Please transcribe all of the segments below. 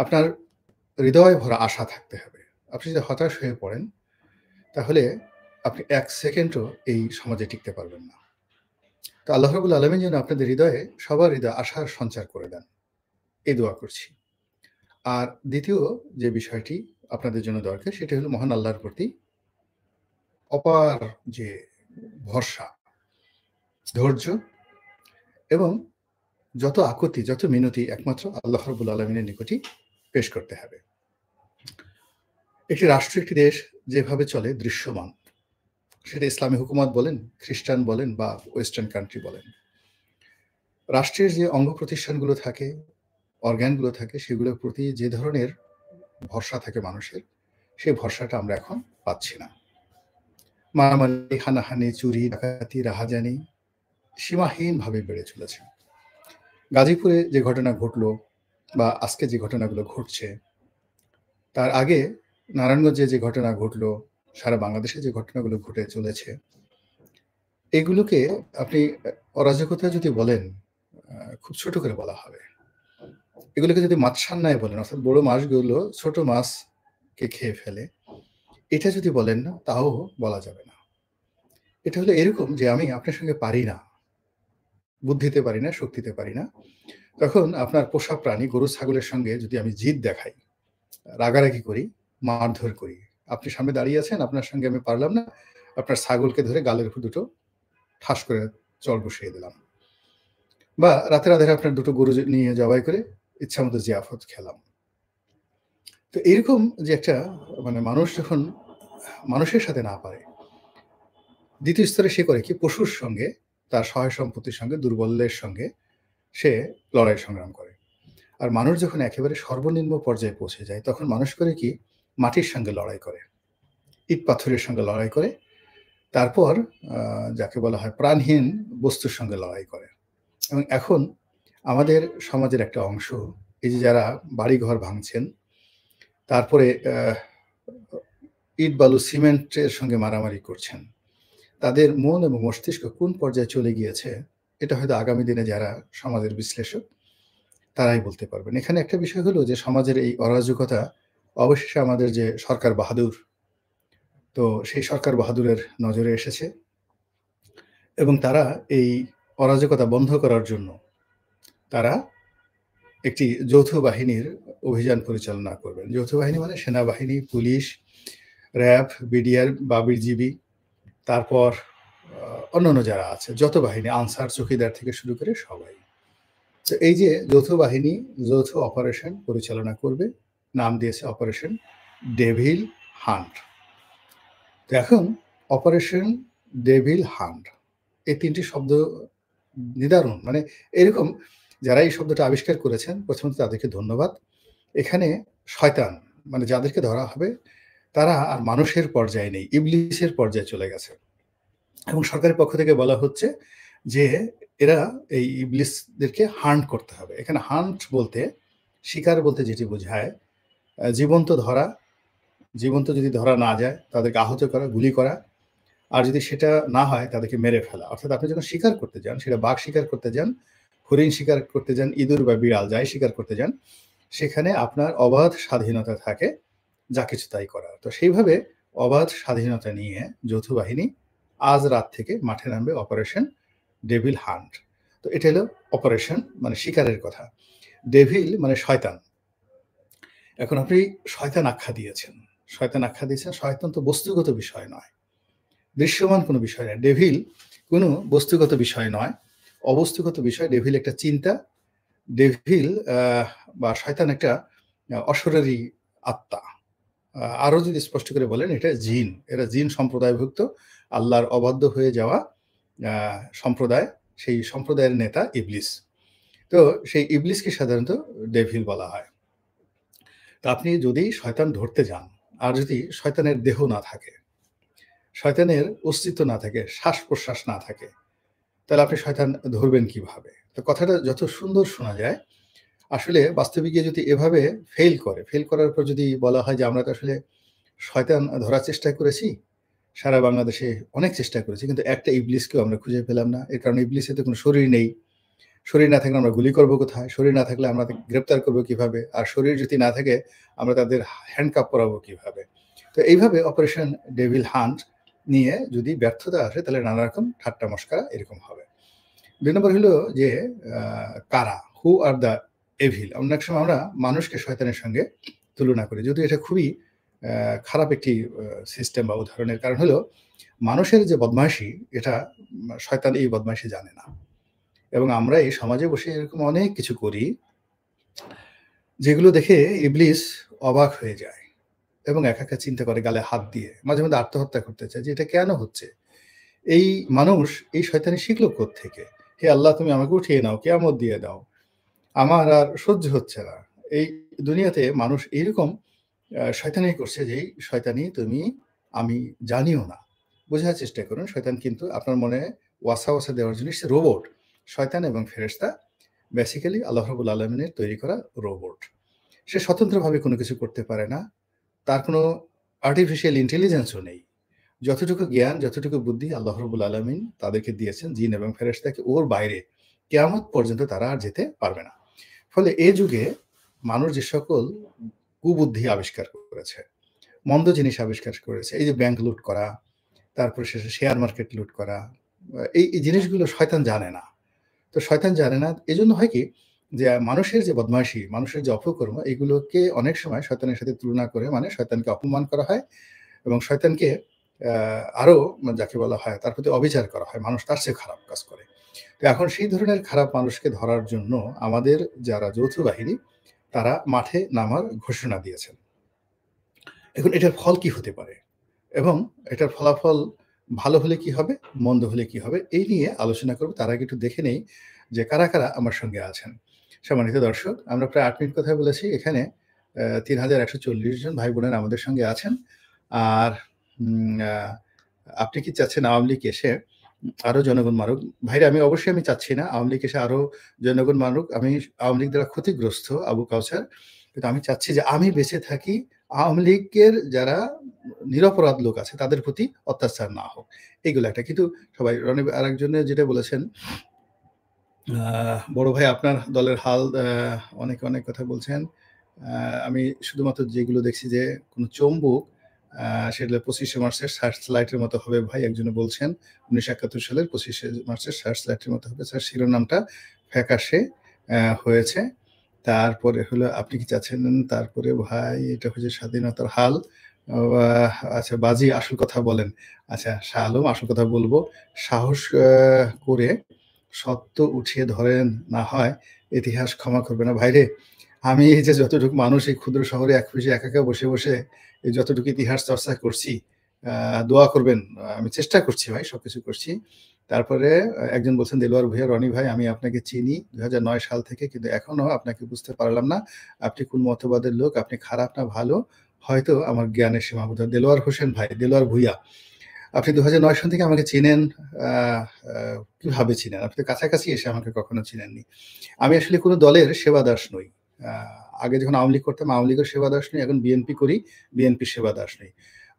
আপনার হৃদয় ভরা আশা থাকতে হবে। আপনি যদি হতাশ হয়ে পড়েন, তাহলে আপনি ১ সেকেন্ডও এই সমাজে টিকতে পারবেন না। তো আল্লাহ রাব্বুল আলামিন যেন আপনাদের হৃদয়ে সবার হৃদয়ে আশার সঞ্চার করে দেন। এই দোয়া করছি। আর ২য় যে বিষয়টি আপনাদের জন্য দরকার সেটা হলো মহান আল্লাহর প্রতি অপার যে ভরসা, ধৈর্য এবং যত আকুতি, যত মিনতি একমাত্র আল্লাহ রাব্বুল আলামিনের নিকটই পেশ করতে হবে। একটি রাষ্ট্র, একটি দেশ যেভাবে চলে দৃশ্যমান, সেটা ইসলামী হুকুমত বলেন, খ্রিস্টান বলেন বা ওয়েস্টার্ন কান্ট্রি বলেন। রাষ্ট্রের যে অঙ্গ প্রতিষ্ঠানগুলো থাকে, অর্গানগুলো থাকে, সেগুলোর প্রতি যে ধরনের ভরসা থাকে মানুষের, সেই ভরসাটা আমরা এখন পাচ্ছি না। মারামারি, হানাহানি, চুরি, ডাকাতি, রাহাজানি সীমাহীনভাবে বেড়ে চলেছে। গাজীপুরে যে ঘটনা ঘটলো বা আজকে যে ঘটনাগুলো ঘটছে, তার আগে নারায়ণগঞ্জে যে ঘটনা ঘটলো, সারা বাংলাদেশে যে ঘটনাগুলো ঘটে চলেছে, এগুলোকে আপনি অরাজকতা যদি বলেন, খুব ছোট করে বলা হবে। এগুলোকে যদি মাছরাঙায় বলেন, অর্থাৎ বড় মাছগুলো ছোট মাছকে খেয়ে ফেলে, এটা যদি বলেন না, তাও বলা যাবে না। এটা হলো এরকম যে আমি আপনার সঙ্গে পারি না, বুদ্ধিতে পারি না, শক্তিতে পারি না। তখন আপনার পোষা প্রাণী গরু ছাগলের সঙ্গে যদি আমি জিদ দেখাই, রাগারাগি করি, মারধর করি। আপনি সামনে দাঁড়িয়ে আছেন, আপনার সঙ্গে আমি পারলাম না, আপনার ছাগলকে ধরে গালের উপর দুটো ঠাস করে চড় বসিয়ে দিলাম। বা রাতের আঁধারে আপনার দুটো গরু নিয়ে জবাই করে ইচ্ছামতো জিয়াফত খেলাম। তো এরকম যে একটা মানে মানুষ যখন মানুষের সাথে না পারে, ২য় স্তরে সে করে কি পশুর সঙ্গে, তার সহায় সম্পত্তির সঙ্গে, দুর্বলের সঙ্গে সে লড়াই সংগ্রাম করে। আর মানুষ যখন একেবারে সর্বনিম্ন পর্যায়ে পৌঁছে যায়, তখন মানুষ করে কি মাটির সঙ্গে লড়াই করে, ইট পাথরের সঙ্গে লড়াই করে, তারপর যাকে বলা হয় প্রাণহীন বস্তুর সঙ্গে লড়াই করে। এবং এখন আমাদের সমাজের একটা অংশ, এই যে যারা বাড়িঘর ভাঙছেন, তারপরে ইট বালু সিমেন্টের সঙ্গে মারামারি করছেন, তাদের মন এবং মস্তিষ্ক কোন পর্যায়ে চলে গিয়েছে, এটা হয়তো আগামী দিনে যারা সমাজের বিশ্লেষক তারাই বলতে পারবেন। এখানে একটা বিষয় হলো যে সমাজের এই অরাজকতা অবশেষে আমাদের যে সরকার বাহাদুর, তো সেই সরকার বাহাদুরের নজরে এসেছে এবং তারা এই অরাজকতা বন্ধ করার জন্য তারা একটি যৌথ বাহিনীর অভিযান পরিচালনা করবেন। যৌথ বাহিনী মানে সেনাবাহিনী, পুলিশ, র‍্যাব, বিডিআর বা বিজিবি, তারপর অন্যান্য যারা আছে, যত বাহিনী, আনসার, চৌকিদার থেকে শুরু করে সবাই। তো এই যে যৌথ বাহিনী যৌথ অপারেশন পরিচালনা করবে, নাম দিয়েছে অপারেশন ডেভিল হান্ট। তো এখন অপারেশন ডেভিল হান্ট, এই ৩টি শব্দ নিদারুণ, মানে এরকম যারা এই শব্দটা আবিষ্কার করেছেন, প্রথমত তাদেরকে ধন্যবাদ। এখানে শয়তান মানে যাদেরকে ধরা হবে, তারা আর মানুষের পর্যায়ে নেই, ইবলিসের পর্যায়ে চলে গেছে। এবং সরকারের পক্ষ থেকে বলা হচ্ছে যে এরা এই ইবলিসদেরকে হান্ট করতে হবে। এখানে হান্ট বলতে, শিকার বলতে যেটি বোঝায়, জীবন্ত ধরা, জীবন্ত যদি ধরা না যায় তাদেরকে আহত করা, গুলি করা, আর যদি সেটা না হয় তাদেরকে মেরে ফেলা। অর্থাৎ আপনি যখন শিকার করতে যান, সেটা বাঘ শিকার করতে যান, হরিণ শিকার করতে যান, ইঁদুর বা বিড়াল যাই শিকার করতে যান, সেখানে আপনার অবাধ স্বাধীনতা থাকে যা কিছু তাই করার। তো সেইভাবে অবাধ স্বাধীনতা নিয়ে যৌথ বাহিনী আজ রাত থেকে মাঠে নামবে, অপারেশন ডেভিল হান্ট। তো এটা হলো অপারেশন মানে শিকারের কথা। ডেভিল মানে শয়তান। এখন আপনি শয়তান আখ্যা দিয়েছেন, শয়তান আখ্যা দিয়েছেন। শয়তান তো বস্তুগত বিষয় নয়, দৃশ্যমান কোনো বিষয় নয়। ডেভিল কোনো বস্তুগত বিষয় নয়, অবস্তুগত বিষয়। ডেভিল একটা চিন্তা, ডেভিল বা শয়তান একটা অশরীরী আত্মা। আরও যদি স্পষ্ট করে বলেন, এটা জিন, এরা জিন সম্প্রদায়ভুক্ত, আল্লাহর অবাধ্য হয়ে যাওয়া সম্প্রদায়। সেই সম্প্রদায়ের নেতা ইবলিস। তো সেই ইবলিসকে সাধারণত ডেভিল বলা হয়। তো আপনি যদি শয়তান ধরতে যান, আর যদি শয়তানের দেহ না থাকে, শয়তানের অস্তিত্ব না থাকে, শ্বাস-প্রশ্বাস না থাকে, তাহলে আপনি শয়তান ধরবেন কিভাবে? তো কথাটা যত সুন্দর শোনা যায়, আসলে বাস্তবে গিয়ে যদি এভাবে ফেল করার পর যদি বলা হয় যে আমরা তো আসলে শয়তান ধরার চেষ্টা করেছি, সারা বাংলাদেশে অনেক চেষ্টা করেছি, কিন্তু একটা ইবলিসকেও আমরা খুঁজে পেলাম না। এর কারণ ইবলিসের তো কোনো শরীর নেই। শরীর না থাকলে আমরা গুলি করব কোথায়? শরীর না থাকলে আমরা তাকে গ্রেপ্তার করব কিভাবে? আর শরীর যদি না থাকে আমরা তাদের হ্যান্ডকাপ পরাবো কিভাবে? তো এইভাবে অপারেশন ডেভিল হান্ট নিয়ে যদি ব্যর্থতা আসে তাহলে নানা রকম ঠাট্টা মশকরা এরকম হবে। ২ নম্বর হলো যে আ কারা? হু আর দ্য এভিল? অনেক সময় আমরা মানুষকে শয়তানের সঙ্গে তুলনা করি। যদিও এটা খুবই খারাপ একটি সিস্টেম বা উদাহরণের কারণ হলো মানুষের যে বদমাইশি এটা শয়তান এই বদমাইশি জানে না। এবং আমরা এই সমাজে বসে এরকম অনেক কিছু করি যেগুলো দেখে ইবলিস অবাক হয়ে যায় এবং একা, একা চিন্তা করে গালে হাত দিয়ে। মাঝে, মাঝে আত্মহত্যা করতে চায় যে এটা কেন হচ্ছে? এই মানুষ এই শয়তানি শিখল কোত্থেকে? হে আল্লাহ তুমি আমাকে উঠিয়ে নাও, কিয়ামত দিয়ে দাও। আমার আর সহ্য হচ্ছে না। এই দুনিয়াতে মানুষ এইরকম শয়তানি করছে যেই শয়তানি আমি জানিও না। বোঝার চেষ্টা করুন শয়তান কিন্তু আপনার মনে ওয়াসওয়াসা দেওয়ার জন্য সে রোবট। শয়তান এবং ফেরেশতা বেসিক্যালি আল্লাহ রাব্বুল আলামিনের তৈরি করা রোবট। সে স্বতন্ত্রভাবে কোনো কিছু করতে পারে না। তার কোনো আর্টিফিশিয়াল ইন্টেলিজেন্স ও নেই। যতটুকু জ্ঞান, যতটুকু বুদ্ধি আল্লাহ রাব্বুল আলামিন তাদেরকে দিয়েছেন জিন এবং ফেরেশতাকে ওর বাইরে কিয়ামত পর্যন্ত তারা আর যেতে পারবে না। ফলে এ যুগে মানুষ যে সকল কুবুদ্ধি আবিষ্কার করেছে, মন্দ জিনিস আবিষ্কার করেছে, এই যে ব্যাংক লুট করা, তারপরে শেষে শেয়ার মার্কেট লুট করা, এই জিনিসগুলো শয়তান জানে না। তো শয়তান জানে না এজন্য হয় কি যে মানুষের যে বদমাইশি, মানুষের যে অপকর্ম এগুলোকে অনেক সময় শয়তানের সাথে তুলনা করে মানে শয়তানকে অপমান করা হয় এবং শয়তানকে আ আরো যাকে বলা হয় তার প্রতি অবিচার করা হয়। মানুষ তার চেয়ে খারাপ কাজ করে। তো এখন সেই ধরনের খারাপ মানুষকে ধরার জন্য আমাদের যারা যৌথ বাহিনী তারা মাঠে নামার ঘোষণা দিয়েছেন। এখন এটার ফল কি হতে পারে? এবং এটার ফলাফল ভালো হলে কি হবে? মন্দ হলে কি হবে? এই নিয়ে আলোচনা করব। তার আগে একটু দেখে নেই যে কারা, কারা আমার সঙ্গে আছেন। সম্মানিত দর্শক, আমরা প্রায় ৮ মিনিট কথা বলেছি। এখানে ৩,১৪০ জন ভাই-বোনেরা আমাদের সঙ্গে আছেন। আর উম আ আপনি কি চাচ্ছেন আওয়ামী লীগ এসে আরো জনগণ মারুক? ভাইরা অবশ্যই আমি চাচ্ছি না আওয়ামী লীগ এসে আরো জনগণ মারুক। আমি আওয়ামী লীগ দ্বারা ক্ষতিগ্রস্ত আবু কাউসার। কিন্তু আমি চাচ্ছি যে আমি বেঁচে থাকি আওয়ামী লীগের যারা নিরপরাধ লোক আছে তাদের প্রতি অত্যাচার না হোক। এগুলো একটা। কিন্তু সবাই আরেকজনে যেটা বলেছেন, বড় ভাই আপনার দলের হাল অনেকে অনেক কথা বলছেন। আ আমি শুধুমাত্র যেগুলো দেখছি যে কোন চম্বুক সেগুলো ২৫শে মার্চের সার্চ লাইটের মতো হবে ভাই একজনে বলছেন। ১৯৭১ সালের ২৫শে মার্চের সার্চ লাইটের মতো হবে। স্যার শিরোনামটা ফ্যাকাশে হয়েছে। তারপরে হলো আপনি কি চাচ্ছেন তারপরে ভাই এটা হচ্ছে স্বাধীনতার হাল। আচ্ছা বাজি আসল কথা বলেন। আচ্ছা শাহ আলম আসল কথা বলব। সাহস করে সত্য উঠিয়ে ধরেন না হয় ইতিহাস ক্ষমা করবে না। ভাইরে আমি এই যে যতটুকু মানুষ এই ক্ষুদ্র শহরে এক অফিসে একা, একা বসে, বসে এই যতটুকু ইতিহাস চর্চা করছি, আ দোয়া করবেন। আমি চেষ্টা করছি ভাই, সবকিছু করছি। তারপরে একজন বলছেন দেলোয়ার ভূঁইয়া, রনি ভাই আমি আপনাকে চিনি ২০০৯ সাল থেকে কিন্তু এখনো আপনাকে বুঝতে পারলাম না। আপনি কোন মতবাদের লোক, আপনি খারাপ না ভালো? হয়তো আমার জ্ঞানের সীমাবদ্ধ। দেলোয়ার হোসেন ভাই, দেলোয়ার ভূঁইয়া। আপনি ২০০৯ সাল থেকে আমাকে চিনেন, আ আ কিভাবে চিনেন? আপনি তো কাছাকাছি এসে আমাকে কখনো চিনেননি। আমি আসলে কোন দলের সেবাদাস নই। আ আগে যখন আওয়ামী লীগ করতাম, আওয়ামী লীগের সেবাদাস নই। এখন বিএনপি করি, বিএনপির সেবাদাস নই।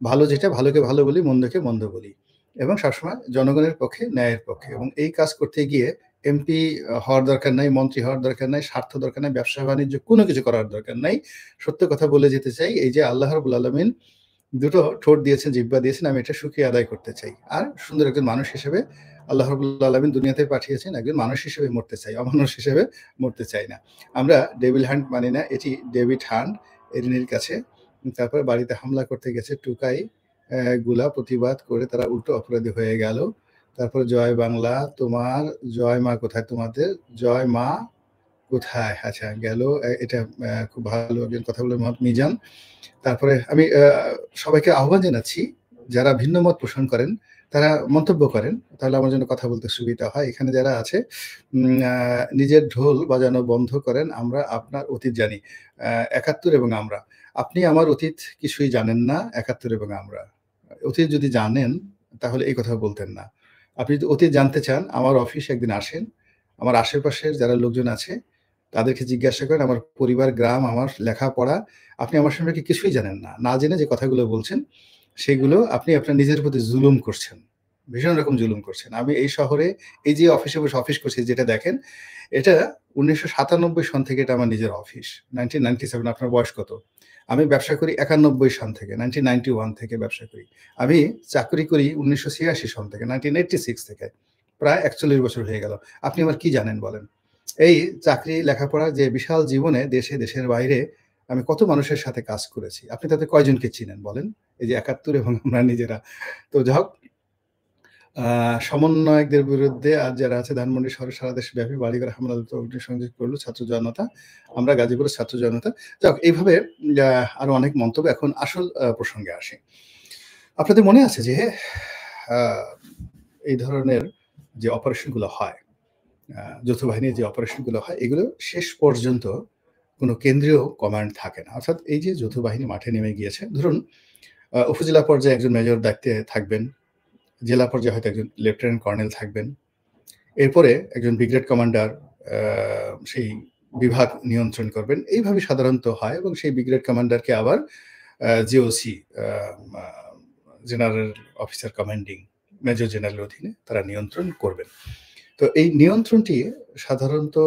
ভালো যেটা ভালোকে ভালো বলি, মন্দকে মন্দ বলি। এবং সবসময় জনগণের পক্ষে, ন্যায়ের পক্ষে এবং এই কাজ করতে গিয়ে এমপি হওয়ার দরকার নাই, মন্ত্রী হওয়ার দরকার নাই, স্বার্থ দরকার নাই, ব্যবসা-বাণিজ্য কোনো কিছু করার দরকার নাই। সত্য কথা বলে যেতে চাই। এই যে আল্লাহ রাব্বুল আলামিন দুটো ঠোঁট দিয়েছেন, জিহ্বা দিয়েছেন, আমি এটা শুকরিয়া আদায় করতে চাই। আর সুন্দর একজন মানুষ হিসেবে আল্লাহ রাব্বুল আলামিন দুনিয়াতে পাঠিয়েছেন, একজন মানুষ হিসেবে মরতে চাই, অমানুষ হিসেবে মরতে চাই না। আমরা ডেভিল হান্ট মানি না, এটি ডেভিড হান্ট এরিনের কাছে। তারপরে বাড়িতে হামলা করতে গেছে টুকাই গুলা প্রতিবাদ করে তারা উল্টো অপরাধী হয়ে গেল। তারপরে জয় বাংলা, তোমার জয় মা কোথায় তোমাদের? জয় মা কোথায়? আচ্ছা গেল এটা খুব ভালো একজন কথা বললেন মোহাম্মদ মিজান। তারপরে আমি সবাইকে আহ্বান জানাচ্ছি, যারা ভিন্ন মত পোষণ করেন, তারা মন্তব্য করেন। তাহলে আমার জন্য কথা বলতে সুবিধা হয়। এখানে যারা আছে উম আ নিজের ঢোল বাজানো বন্ধ করেন। আমরা আপনার অতীত জানি। ৭১ এবং আমরা। আপনি আমার অতীত কিছুই জানেন না, ৭১ এবং আমরা। অতীত যদি জানেন, তাহলে এই কথা বলতেন না। আপনি যদি অতীত জানতে চান, আমার অফিসে একদিন আসেন। আমার আশেপাশের যারা লোকজন আছে, তাদেরকে জিজ্ঞাসা করেন আমার পরিবার, গ্রাম, আমার লেখাপড়া। আপনি আমার সম্পর্কে কিছুই জানেন না। না জেনে যে কথাগুলো বলছেন, সেগুলো আপনি আপনার নিজের প্রতি জুলুম করছেন। ভীষণ রকম জুলুম করছেন। আমি এই শহরে এই যে অফিসে বসে অফিস করছি যেটা দেখেন, এটা ১৯৯৭ সন থেকে এটা আমার নিজের অফিস। 1997 আপনার বয়স কত? আমি ব্যবসা করি ৯১ সন থেকে, 1991 থেকে ব্যবসা করি। আমি চাকরি করি ১৯৮৬ সন থেকে, 1986 থেকে। প্রায় ৪১ বছর হয়ে গেল। আপনি আমার কি জানেন বলেন? এই চাকরি, লেখাপড়া যে বিশাল জীবনে দেশে, দেশের বাইরে আমি কত মানুষের সাথে কাজ করেছি। আপনি তাদের কয়জনকে চিনেন বলেন? এই যে ৭১ এবং আমরা নিজেরা। তো যাই হোক আ সমন্বয়কদের বিরুদ্ধে আজ যারা আছে ধানমন্ডি শহরে সারা দেশব্যাপী বাড়িঘর হামলা দ্রুত অগ্নিসংযোগ করল ছাত্র জনতা। আমরা গাজীপুরের ছাত্র জনতা। যাক এইভাবে আরো অনেক মন্তব্য। এখন আসল প্রসঙ্গে আসি। আপনাদের মনে আছে যে আ এই ধরনের যে অপারেশন গুলো হয়, যৌথ বাহিনীর যে অপারেশন গুলো হয়, এগুলো শেষ পর্যন্ত কোনো কেন্দ্রীয় কমান্ড থাকে না। অর্থাৎ এই যে যৌথ বাহিনী মাঠে নেমে গিয়েছে, ধরুন উপজেলা পর্যায়ে একজন মেজর দায়িত্বে থাকবেন, জেলা পর্যায়ে হয়তো একজন লেফটেন্যান্ট কর্নেল থাকবেন। এরপরে একজন ব্রিগেড কমান্ডার আ সেই বিভাগ নিয়ন্ত্রণ করবেন। এইভাবে সাধারণত হয় এবং সেই ব্রিগেড কমান্ডারকে আবার জিওসি আ মা জেনারেল অফিসার কমান্ডিং মেজর জেনারেলের অধীনে তারা নিয়ন্ত্রণ করবেন। তো এই নিয়ন্ত্রণটি সাধারণত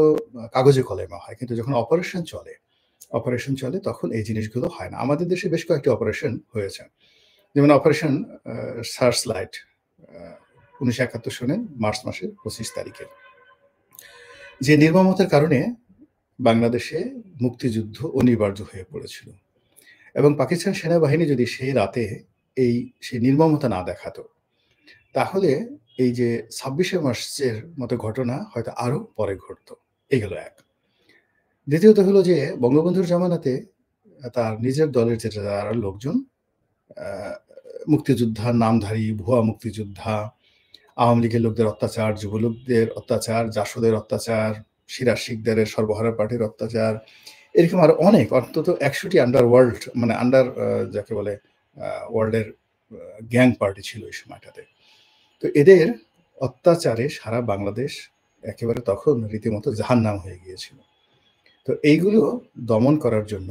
কাগজে কলমে হয়। কিন্তু যখন অপারেশন চলে তখন এই জিনিসগুলো হয় না। আমাদের দেশে বেশ কয়েকটি অপারেশন হয়েছে। যেমন অপারেশন আ সার্চ লাইট আ ১৯৭১ সনের মার্চ মাসের ২৫ তারিখে। যে নির্মমতার কারণে বাংলাদেশে মুক্তিযুদ্ধ অনিবার্য হয়ে পড়েছিল এবং পাকিস্তান সেনাবাহিনী যদি সেই রাতে সেই নির্মমতা না দেখাতো, তাহলে এই যে ২৬শে মার্চের মতো ঘটনা হয়তো আরো পরে ঘটতো। এই গেল এক। দ্বিতীয়ত হলো যে বঙ্গবন্ধুর জামানাতে তার নিজের দলের যে যারা লোকজন আ মুক্তিযোদ্ধার নামধারী, ভুয়া মুক্তিযোদ্ধা, আওয়ামী লীগের লোকদের অত্যাচার, যুবলীগদের অত্যাচার, জাসদের অত্যাচার, সিরাজ শিকদারের সর্বহারা পার্টির অত্যাচার, এরকম আরো অনেক অন্তত ১০০ টি আন্ডারওয়ার্ল্ড মানে যাকে বলে ওয়ার্ল্ডের গ্যাং পার্টি ছিল এই সময়টাতে। তো এদের অত্যাচারে সারা বাংলাদেশ একেবারে তখন রীতিমতো জাহান্নাম হয়ে গিয়েছিল। তো এইগুলো দমন করার জন্য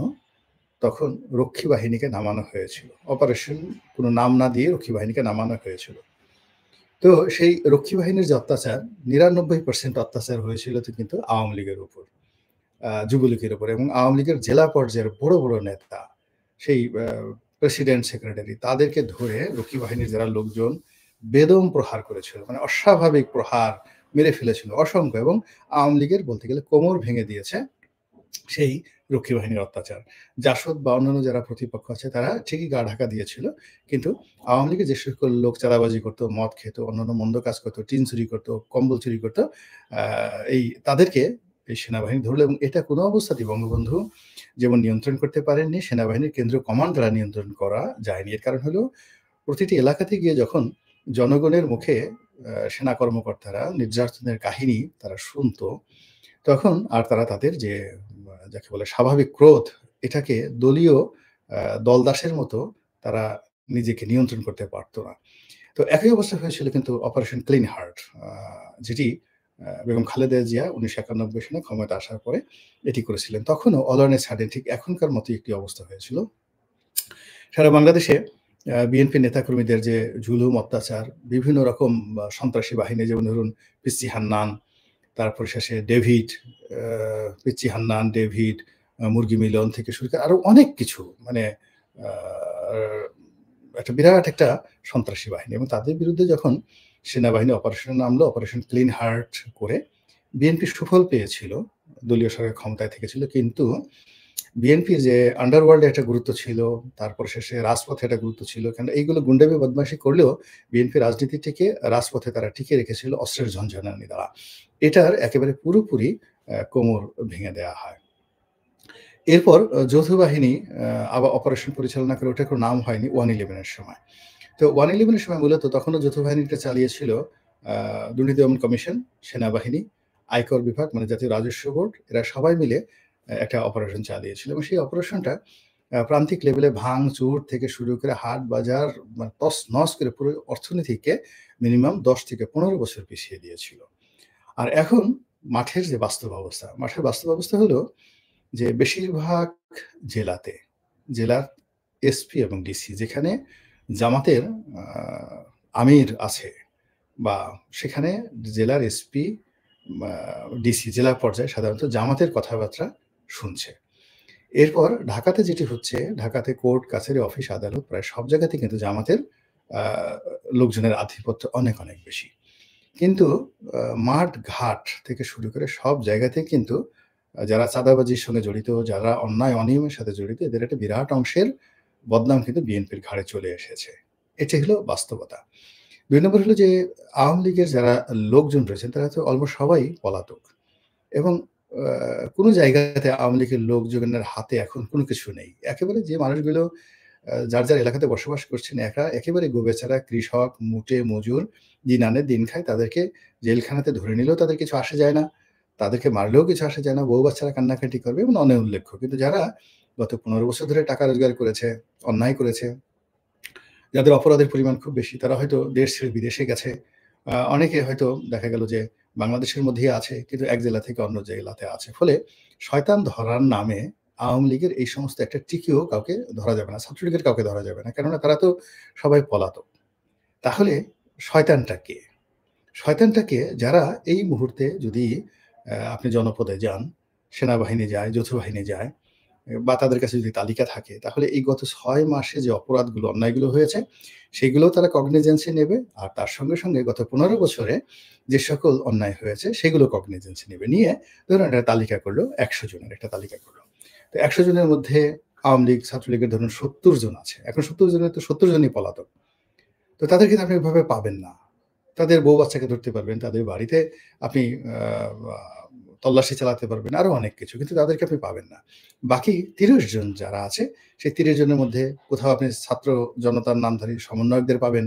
তখন রক্ষী বাহিনীকে নামানো হয়েছিল। অপারেশন কোনো নাম না দিয়ে রক্ষী বাহিনীকে নামানো হয়েছিল। তো সেই রক্ষী বাহিনীর যে অত্যাচার ৯৯% অত্যাচার হয়েছিল তো কিন্তু আওয়ামী লীগের উপর, যুবলীগের উপর এবং আওয়ামী লীগের জেলা পর্যায়ের বড়, বড় নেতা, সেই প্রেসিডেন্ট, সেক্রেটারি তাদেরকে ধরে রক্ষী বাহিনীর যারা লোকজন বেদম প্রহার করেছিল। মানে অস্বাভাবিক প্রহার মেরে ফেলেছিল অসংখ্য এবং আওয়ামী লীগের বলতে গেলে কোমর ভেঙে দিয়েছে সেই রক্ষী বাহিনীর অত্যাচার। জাসদ বা অন্যান্য যারা প্রতিপক্ষ আছে তারা ঠিকই গা ঢাকা দিয়েছিল। কিন্তু আওয়ামী লীগের যে সকল লোক চাঁদাবাজি করত, মদ খেত, অন্যান্য মন্দ কাজ করত, টিন চুরি করত, কম্বল চুরি করত, আ তাদেরকে এই সেনাবাহিনী ধরল এবং এটা কোনো অবস্থাতেই বঙ্গবন্ধু যেমন নিয়ন্ত্রণ করতে পারেননি, সেনাবাহিনীর কেন্দ্রীয় কমান্ড দ্বারা নিয়ন্ত্রণ করা যায়নি। এর কারণ হলো প্রতিটি এলাকাতে গিয়ে যখন জনগণের মুখে সেনা কর্মকর্তারা নির্যাতনের কাহিনী তারা শুনত, তখন আর তারা তাদের যে যাকে বলে স্বাভাবিক ক্রোধ, এটাকে দলীয় দলদাসের মতো তারা নিজেকে নিয়ন্ত্রণ করতে পারত না। তো একই অবস্থা হয়েছিল কিন্তু অপারেশন ক্লিন হার্ট, যেটি বেগম খালেদা জিয়া ১৯৯১ সনে ক্ষমতায় আসার পরে এটি করেছিলেন। তখনও অল অন এ সাডেন ঠিক এখনকার মতোই একটি অবস্থা হয়েছিল। সারা বাংলাদেশে বিএনপি নেতাকর্মীদের যে জুলুম, অত্যাচার, বিভিন্ন রকম সন্ত্রাসী বাহিনী যেমন ধরুন পিচ্চি হান্নান, তারপর শেষে ডেভিড, আ পিচ্চি হান্নান, ডেভিড, মুরগি মিলন থেকে শুরু করে আরো অনেক কিছু মানে আ একটা বিরাট একটা সন্ত্রাসী বাহিনী এবং তাদের বিরুদ্ধে যখন সেনাবাহিনী অপারেশনে নামলো, অপারেশন ক্লিন হার্ট করে বিএনপি সুফল পেয়েছিল। দলীয় সরকার ক্ষমতায় থেকেছিল। কিন্তু বিএনপির যে আন্ডারওয়ার্ল্ড এ একটা গুরুত্ব ছিল, তারপর শেষে রাজপথে একটা গুরুত্ব ছিল। কারণ এইগুলো গুন্ডামি বদমাইশি করলেও বিএনপি রাজনীতিটিকে রাজপথে তারা টিকিয়ে রেখেছিল অস্ত্রের ঝনঝনানি দ্বারা। এটার একেবারে পুরোপুরি কোমর ভেঙে দেয়া হয়। এরপর যৌথ বাহিনী আবার অপারেশন পরিচালনা করে ওটার কোনো নাম হয়নি 111 এর সময়। তো 111 এর সময় মূলত তখনও যৌথ বাহিনীটা চালিয়েছিল আ দুর্নীতি দমন কমিশন, সেনাবাহিনী, আয়কর বিভাগ মানে জাতীয় রাজস্ব বোর্ড এরা সবাই মিলে একটা অপারেশন চালিয়েছিল এবং সেই অপারেশনটা প্রান্তিক লেভেলে ভাঙচুর থেকে শুরু করে হাট বাজার মানে তছনছ করে পুরো অর্থনীতিকে মিনিমাম ১০ থেকে ১৫ বছর পিছিয়ে দিয়েছিল। আর এখন মাঠের বাস্তব অবস্থা হলো যে বেশিরভাগ জেলাতে, জেলার এসপি এবং ডিসি যেখানে জামাতের আ আমির আছে বা সেখানে জেলার এসপি মা ডিসি জেলা পর্যায়ে সাধারণত জামাতের কথাবার্তা শুনছে। এরপর ঢাকাতে যেটি হচ্ছে, ঢাকাতে কোর্ট, কাছারি, অফিস, আদালত প্রায় সব জায়গাতেই কিন্তু জামাতের আ লোকজনের আধিপত্য অনেক, অনেক বেশি। কিন্তু মাঠ-ঘাট থেকে শুরু করে সব জায়গাতেই কিন্তু যারা চাঁদাবাজির সঙ্গে জড়িত, যারা অন্যায় অনিয়মের সাথে জড়িত, এদের একটা বিরাট অংশের বদনাম কিন্তু বিএনপির ঘাড়ে চলে এসেছে। এটি হলো বাস্তবতা। ২ নম্বর হলো যে আওয়ামী লীগের যারা লোকজন রয়েছেন তারা তো অলমোস্ট সবাই পলাতক এবং আ কোনো জায়গাতে আওয়ামী লীগের লোকজনের হাতে এখন কোনো কিছু নেই। একেবারে যে মানুষগুলো যার, যার এলাকাতে বসবাস করছেন একেবারে গোবেচারা কৃষক, মুটে মজুর, দিন আনে দিন খায় তাদেরকে জেলখানাতে ধরে নিলেও তাদের কিছু আসে যায় না। তাদেরকে মারলেও কিছু আসে যায় না। বউ বাচ্চারা কান্নাকাটি করবে এবং উল্লেখ্য। কিন্তু যারা গত ১৫ বছর ধরে টাকা রোজগার করেছে, অন্যায় করেছে, যাদের অপরাধের পরিমাণ খুব বেশি তারা হয়তো দেশ ছেড়ে বিদেশে গেছে। অনেকে হয়তো দেখা গেল যে বাংলাদেশের মধ্যেই আছে কিন্তু এক জেলা থেকে অন্য জেলাতে আছে। ফলে শয়তান ধরার নামে আওয়ামী লীগের এই সমস্ত একটা টিকিও কাউকে ধরা যাবে না। ছাত্রলীগের কাউকে ধরা যাবে না। কেননা তারা তো সবাই পলাতক। তাহলে শয়তানটা কে? শয়তানটাকে যারা এই মুহূর্তে যদি আপনি জনপদে যান, সেনাবাহিনী যায়, যৌথ বাহিনী যায় বা তাদের কাছে যদি তালিকা থাকে তাহলে এই গত ৬ মাসে যে অপরাধগুলো, অন্যায়গুলো হয়েছে সেগুলোও তারা কগনিজেন্স এ নেবে। আর তার সঙ্গে, সঙ্গে গত ১৫ বছরে যে সকল অন্যায় হয়েছে সেগুলো কগনিজেন্স এ নেবে। নিয়ে ধরুন একটা তালিকা করলো, ১০০ জনের একটা তালিকা করলো। তো ১০০ জনের মধ্যে আওয়ামী লীগ, ছাত্রলীগের ধরুন ৭০ জন আছে। এখন ৭০ জনের তো ৭০ জনই পলাতক। তো তাদেরকে তো আপনি ওইভাবে পাবেন না। তাদের বউ-বাচ্চাকে ধরতে পারবেন, তাদের বাড়িতে আপনি আ আ তল্লাশি চালাতে পারবেন, আরো অনেক কিছু। কিন্তু তাদেরকে আপনি পাবেন না। বাকি ৩০ জন যারা আছে, সেই ৩০ জনের মধ্যে কোথাও আপনি ছাত্র জনতার নামধারী সমন্বয়কদের পাবেন,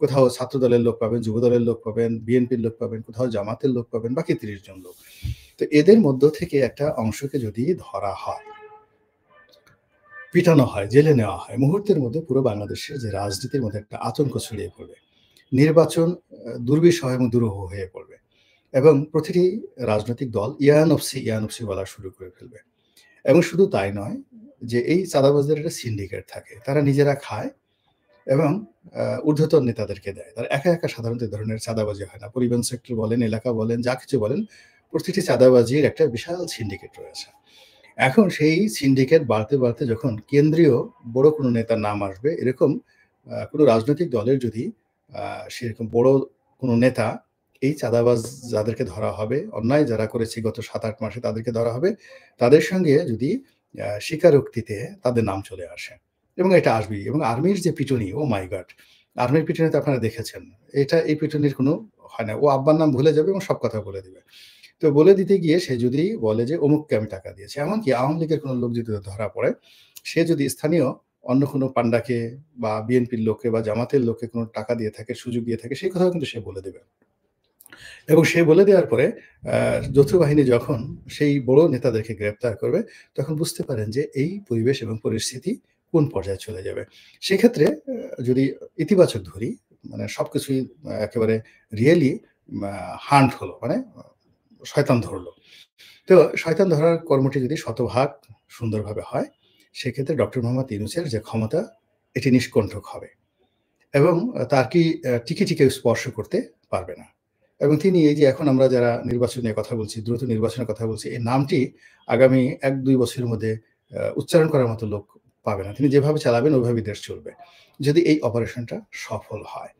কোথাও ছাত্রদলের লোক পাবেন, যুবদলের লোক পাবেন, বিএনপির লোক পাবেন, কোথাও জামাতের লোক পাবেন, বাকি ৩০ জন লোক। তো এদের মধ্য থেকে একটা অংশকে যদি ধরা হয়, পিটানো হয়, জেলে নেওয়া হয়, মুহূর্তের মধ্যে পুরো বাংলাদেশের যে রাজনীতির মধ্যে একটা আতঙ্ক ছড়িয়ে পড়বে। নির্বাচন দুর্বিষহ এবং দুরূহ হয়ে পড়বে এবং প্রতিটি রাজনৈতিক দল ইয়ানফসি, ইয়ানফসি বলা শুরু করে ফেলবে এবং শুধু তাই নয় যে এই চাঁদাবাজদের একটা সিন্ডিকেট থাকে। তারা নিজেরা খায় এবং ঊর্ধ্বতন নেতাদেরকে দেয়। তারা একা, একা সাধারণত এ ধরনের চাঁদাবাজি হয় না। পরিবহন সেক্টর বলেন, এলাকা বলেন, যা কিছু বলেন, প্রতিটি চাঁদাবাজির একটা বিশাল সিন্ডিকেট রয়েছে। এখন সেই সিন্ডিকেট বাড়তে, বাড়তে যখন কেন্দ্রীয় বড় কোনো নেতার নাম আসবে, এরকম কোনো রাজনৈতিক দলের যদি আ সেরকম বড় কোনো নেতা এই চাঁদাবাজ যাদেরকে ধরা হবে, অন্যায় যারা করেছে গত ৭-৮ মাসে তাদেরকে ধরা হবে, তাদের সঙ্গে যদি স্বীকারোক্তিতে তাদের নাম চলে আসে এবং এটা আসবেই এবং আর্মির যে পিটুনি, ওহ মাই গড! আর্মির পিটুনি তো আপনারা দেখেছেন। এই পিটুনির কোনো হয় না। ও আব্বার নাম ভুলে যাবে এবং সব কথা বলে দিবে। তো বলে দিতে গিয়ে সে যদি বলে যে অমুককে আমি টাকা দিয়েছি। এমনকি আওয়ামী লীগের কোনো লোক যদি ধরা পড়ে, সে যদি স্থানীয় অন্য কোনো পান্ডাকে বা বিএনপির লোককে বা জামাতের লোককে কোনো টাকা দিয়ে থাকে, সুযোগ দিয়ে থাকে, সেই কথাও কিন্তু সে বলে দেবে। এবং সে বলে দেওয়ার পরে আ যৌথ বাহিনী যখন সেই বড় নেতাদেরকে গ্রেপ্তার করবে, তখন বুঝতে পারেন যে এই পরিবেশ এবং পরিস্থিতি কোন পর্যায়ে চলে যাবে। সেক্ষেত্রে যদি ইতিবাচক ধরি, মানে সবকিছুই একেবারে রিয়ালি আ হান্ট হলো। মানে শয়তান ধরল। তো শয়তান ধরার কর্মটি যদি শতভাগ সুন্দরভাবে হয়, সেক্ষেত্রে ডক্টর মোহাম্মদ ইউনূসের যে ক্ষমতা, এটি নিষ্কণ্টক হবে এবং তার কি টিকে, টিকে স্পর্শ করতে পারবে না। এবং তিনি এই যে এখন আমরা যারা নির্বাচন নিয়ে কথা বলছি, দ্রুত নির্বাচনের কথা বলছি, এই নামটি আগামী ১-২ বছরের মধ্যে উচ্চারণ করার মতো লোক পাবে না। তিনি যেভাবে চালাবেন ওইভাবেই দেশ চলবে। যদি এই অপারেশনটা সফল হয়।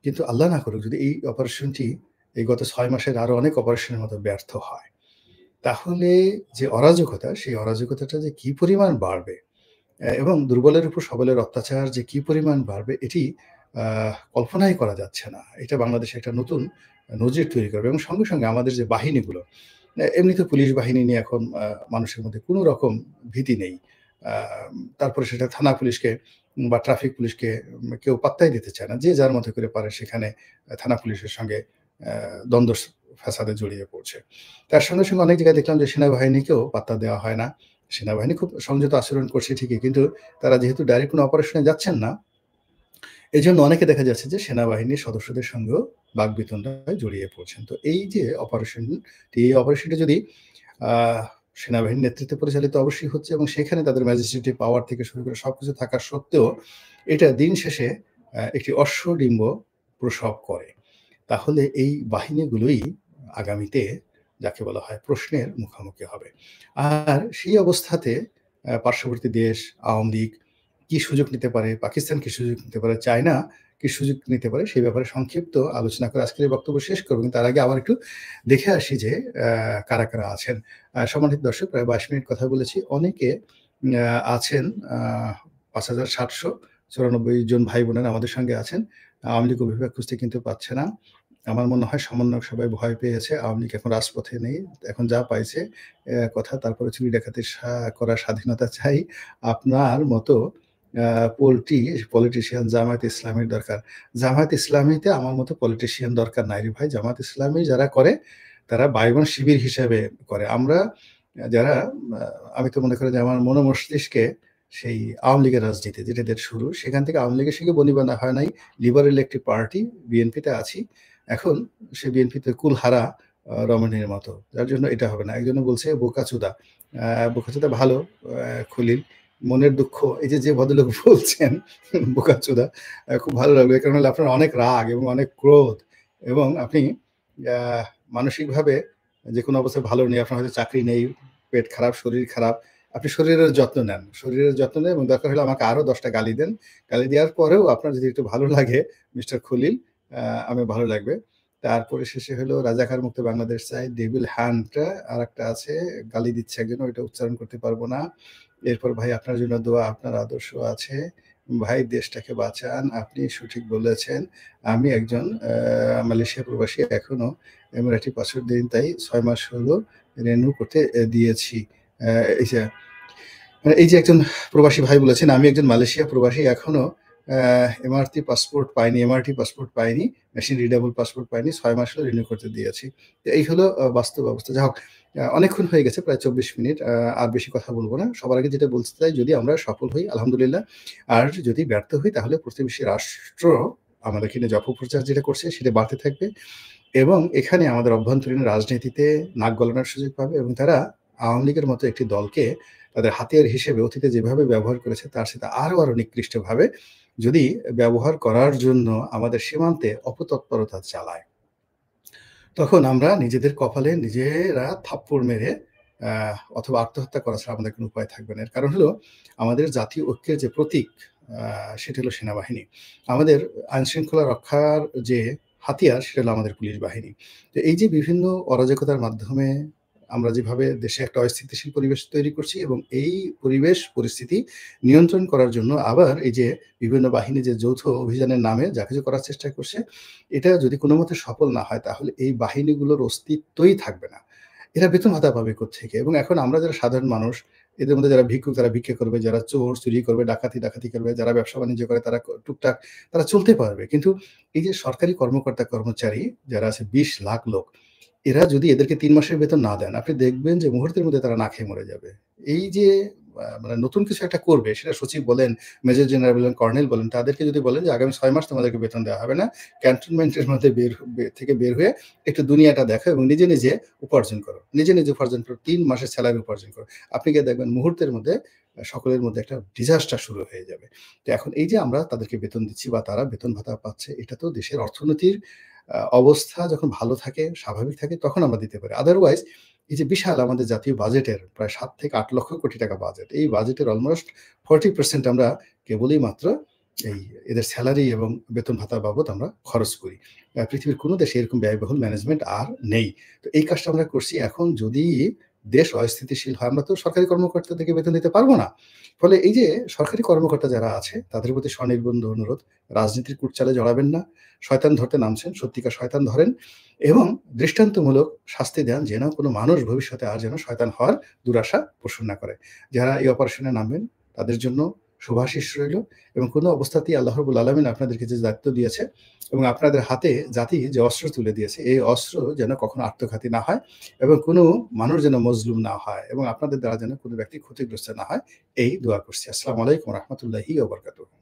কিন্তু আল্লাহ না করুক যদি এই অপারেশনটি এই গত ৬ মাসের আরো অনেক অপারেশনের মতো ব্যর্থ হয়। তাহলে যে অরাজকতা, সেই অরাজকতাটা যে কি পরিমাণ বাড়বে এবং দুর্বলের উপর সবলের অত্যাচার যে কি পরিমাণ বাড়বে এটি আ কল্পনাই করা যাচ্ছে না। এটা বাংলাদেশে একটা নতুন নজির তৈরি করবে এবং সঙ্গে, সঙ্গে আমাদের যে বাহিনীগুলো, এমনিতে পুলিশ বাহিনী নিয়ে এখন মানুষের মধ্যে কোনো রকম ভীতি নেই। আ তারপরে সেটা থানা পুলিশকে বা ট্রাফিক পুলিশকে কেউ পাত্তাই দিতে চায় না। যে যার মতো করে পারে সেখানে থানা পুলিশের সঙ্গে দ্বন্দ্ব ফ্যাসাদে জড়িয়ে পড়ছে। তার সঙ্গে, সঙ্গে অনেক জায়গায় দেখলাম যে সেনাবাহিনীকেও পাত্তা দেওয়া হয় না। সেনাবাহিনী খুব সংযত আচরণ করছে ঠিকই। কিন্তু তারা যেহেতু ডাইরেক্ট কোনো অপারেশন এ যাচ্ছেন না, এজন্য অনেকে দেখা যাচ্ছে যে সেনাবাহিনীর সদস্যদের সঙ্গেও বাকবিতণ্ডায় জড়িয়ে পড়ছেন। তো এই যে এই অপারেশনটা যদি আ সেনাবাহিনীর নেতৃত্বে পরিচালিত অবশ্যই হচ্ছে এবং সেখানে তাদের ম্যাজিস্ট্রেটি পাওয়ার থেকে শুরু করে সবকিছু থাকা সত্ত্বেও এটা দিন শেষে একটি অশ্বডিম্ব প্রসব করে। তাহলে এই বাহিনীগুলোই আগামীতে যাকে বলা হয় প্রশ্নের মুখোমুখি হবে। আর সেই অবস্থাতে পার্শ্ববর্তী দেশ, আওয়ামী লীগ কি সুযোগ নিতে পারে, পাকিস্তান কি সুযোগ নিতে পারে, চায়না কি সুযোগ নিতে পারে সেই ব্যাপারে সংক্ষিপ্ত আলোচনা করে আজকের এই বক্তব্য শেষ করব। কিন্তু তার আগে আবার একটু দেখে আসি যে কারা আছেন। সম্মানিত দর্শক, প্রায় ২২ মিনিট কথা বলেছি। অনেকে আছেন ৫,৭৯৪ জন ভাই-বোনেরা আমাদের সঙ্গে আছেন। আওয়ামী লীগ অভিভাবক খুঁজতে কিন্তু পাচ্ছে না। আমার মনে হয় সমন্বয়ক সবাই ভয় পেয়েছে। আওয়ামী লীগ এখন রাজপথে নেই। এখন যা পাইছে কথা, তারপরে চুরি ডাকাতি করার স্বাধীনতা চাই। আপনার মতো আ পলিটিশিয়ান জামায়াতে ইসলামীর দরকার। জামায়াতে ইসলামীতে আমার মতো পলিটিশিয়ান দরকার নাই রে ভাই। জামায়াতে ইসলামী যারা করে তারা বাইবন শিবির হিসেবে করে। আমরা যারা আ আমি তো মনে করি যে আমার মস্তিষ্কে সেই আওয়ামী লীগের রাজনীতি যেটা দিয়ে শুরু, সেখান থেকে আওয়ামী লীগের সঙ্গে বনিবনা হয় নাই। লিবারেল একটি পার্টি বিএনপিতে আছি। এখন সে বিএনপিতে কুলহারা রমণীর মতো। যার জন্য এটা হবে না। একজনে বলছে বোকাচোদা। বোকাচোদা ভালো খলিল। মনের দুঃখ এই যে ভদ্রলোক বলছেন বোকাচোদা খুব ভালো লাগলো। এর কারণ হলো আপনার অনেক রাগ এবং অনেক ক্রোধ এবং আপনি আ মানসিকভাবে যেকোনো অবস্থায় ভালো নেই। আপনার হয়তো চাকরি নেই, পেট খারাপ, শরীর খারাপ। আপনি শরীরের যত্ন নেন। শরীরের যত্ন নেন এবং দরকার হলে আমাকে আরো ১০ টা গালি দেন। গালি দেওয়ার পরেও আপনার যদি একটু ভালো লাগে মিস্টার খলিল, আমার ভালো লাগবে। তারপরে শেষে হলো রাজাকার মুক্ত বাংলাদেশ চাই, ডেভিল হান্ট আরেকটা আছে, গালি দিচ্ছে একজন, ওইটা উচ্চারণ করতে পারব না। এরপর ভাই আপনার জন্য দোয়া, আপনার আদর্শ আছে। ভাই দেশটাকে বাঁচান, আপনি সঠিক বলেছেন। আমি একজন মালয়েশিয়া প্রবাসী এখনো এমিরেটি পাসপোর্ট দিন তাই ৬ মাস হলো রিনিউ করতে দিয়েছি। এই যে এই যে একজন প্রবাসী ভাই বলেছেন, আমি একজন মালয়েশিয়া প্রবাসী এখনো এমআরটি পাসপোর্ট পাইনি, মেশিন রিডেবল পাসপোর্ট পাইনি। ৬ মাস হলো রিনিউ করতে দিয়েছি। তো এই হলো বাস্তব অবস্থা। যাই হোক, অনেকক্ষণ হয়ে গেছে, প্রায় ২৪ মিনিট। আর বেশি কথা বলব না। সবার আগে যেটা বলতে চাই, যদি আমরা সফল হই আলহামদুলিল্লাহ। আর যদি ব্যর্থ হই তাহলে প্রতিবেশী রাষ্ট্র আমাদেরকে নিয়ে যে অপপ্রচার যেটা করছে সেটা বাড়তে থাকবে এবং এখানে আমাদের অভ্যন্তরীণ রাজনীতিতে নাক গলানোর সুযোগ পাবে এবং তারা আওয়ামী লীগের মতো একটি দলকে তাদের হাতিয়ার হিসেবে অতীতে যেভাবে ব্যবহার করেছে তার সাথে আরো নিকৃষ্টভাবে যদি ব্যবহার করার জন্য আমাদের সীমান্তে অপতৎপরতা চালায়, তখন আমরা নিজেদের কপালে নিজেরা থাপ্পড় মেরে অথবা আত্মহত্যা করা ছাড়া আমাদের কোনো উপায় থাকবে না। এর কারণ হলো আমাদের জাতীয় ঐক্যের যে প্রতীক সেটা হলো সেনাবাহিনী। আমাদের আইনশৃঙ্খলা রক্ষার যে হাতিয়ার সেটা হলো আমাদের পুলিশ বাহিনী। তো এই যে বিভিন্ন অরাজকতার মাধ্যমে আমরা যেভাবে দেশে একটা অস্থিতিশীল পরিবেশ তৈরি করছি এবং এই পরিস্থিতি নিয়ন্ত্রণ করার জন্য আবার এই যে বিভিন্ন বাহিনী যে যৌথ অভিযানের নামে যা কিছু করার চেষ্টা করছে, এটা যদি কোনোমতে সফল না হয় তাহলে এই বাহিনীগুলোর অস্তিত্বই থাকবে না। এরা বেতন ভাতা পাবে কোত্থেকে? এবং এখন আমরা যারা সাধারণ মানুষ, এদের মধ্যে যারা ভিক্ষুক তারা ভিক্ষা করবে, যারা চোর চুরি করবে, ডাকাতি করবে, যারা ব্যবসা-বাণিজ্য করে তারা টুকটাক তারা চলতে পারবে। কিন্তু এই যে সরকারি কর্মকর্তা-কর্মচারী যারা আছে ২০ লাখ লোক, এরা যদি এদেরকে ৩ মাসের বেতন না দেন, আপনি দেখবেন যে মুহূর্তের মধ্যে তারা না খেয়ে মরে যাবে। এই যে মানে নতুন কিছু একটা করবে, সেটা সচিব বলেন, মেজর জেনারেল বলেন, কর্নেল বলেন, তাদেরকে যদি বলেন যে আগামী ৬ মাস তোমাদেরকে বেতন দেওয়া হবে না। ক্যান্টনমেন্টের মধ্যে বের হয়ে একটু দুনিয়াটা দেখো এবং নিজে উপার্জন করো। নিজে উপার্জন করো। ৩ মাসের সেলারি উপার্জন করো। আপনি গিয়ে দেখবেন মুহূর্তের মধ্যে সকলের মধ্যে একটা ডিজাস্টার শুরু হয়ে যাবে। তো এখন এই যে আমরা তাদেরকে বেতন দিচ্ছি বা তারা বেতন ভাতা পাচ্ছে, এটা তো দেশের অর্থনীতির অবস্থা যখন ভালো থাকে, স্বাভাবিক থাকে তখন আমরা দিতে পারি। আদারওয়াইজ এই যে বিশাল আমাদের জাতীয় বাজেটের প্রায় ৭ থেকে ৮ লক্ষ কোটি টাকা বাজেট। এই বাজেটের অলমোস্ট 40% আমরা কেবলই মাত্র এই এদের সেলারি এবং বেতন ভাতা বাবদ আমরা খরচ করি। পৃথিবীর কোনো দেশে এরকম ব্যয়বহুল ম্যানেজমেন্ট আর নেই। তো এই কাজটা আমরা করছি। এখন যদি দেশ অস্থিতিশীল হয়, আমরা তো সরকারি কর্মকর্তাদেরকে বেতন দিতে পারব না। ফলে এই যে সরকারি কর্মকর্তা যারা আছে তাদের প্রতি স্বনির্বন্ধ অনুরোধ, রাজনীতির কুটচালে জড়াবেন না। শয়তান ধরতে নামছেন, সত্যিকার শয়তান ধরেন এবং দৃষ্টান্তমূলক শাস্তি দেন যেন কোনো মানুষ ভবিষ্যতে আর যেন শয়তান হওয়ার দুরাশা পোষণ না করে। যারা এই অপারেশনে নামবেন তাদের জন্য শুভাশিস রইল এবং কোনো অবস্থাতেই আল্লাহ রাব্বুল আলামিন আপনাদেরকে যে দায়িত্ব দিয়েছে এবং আপনাদের হাতে জাতি যে অস্ত্র তুলে দিয়েছে, এই অস্ত্র যেন কখনো আত্মঘাতী না হয় এবং কোনো মানুষ যেন মজলুম না হয় এবং আপনাদের দ্বারা যেন কোনো ব্যক্তি ক্ষতিগ্রস্ত না হয়, এই দোয়া করছি। আসসালামু আলাইকুম ওয়া রাহমাতুল্লাহি ওয়া বারাকাতুহু।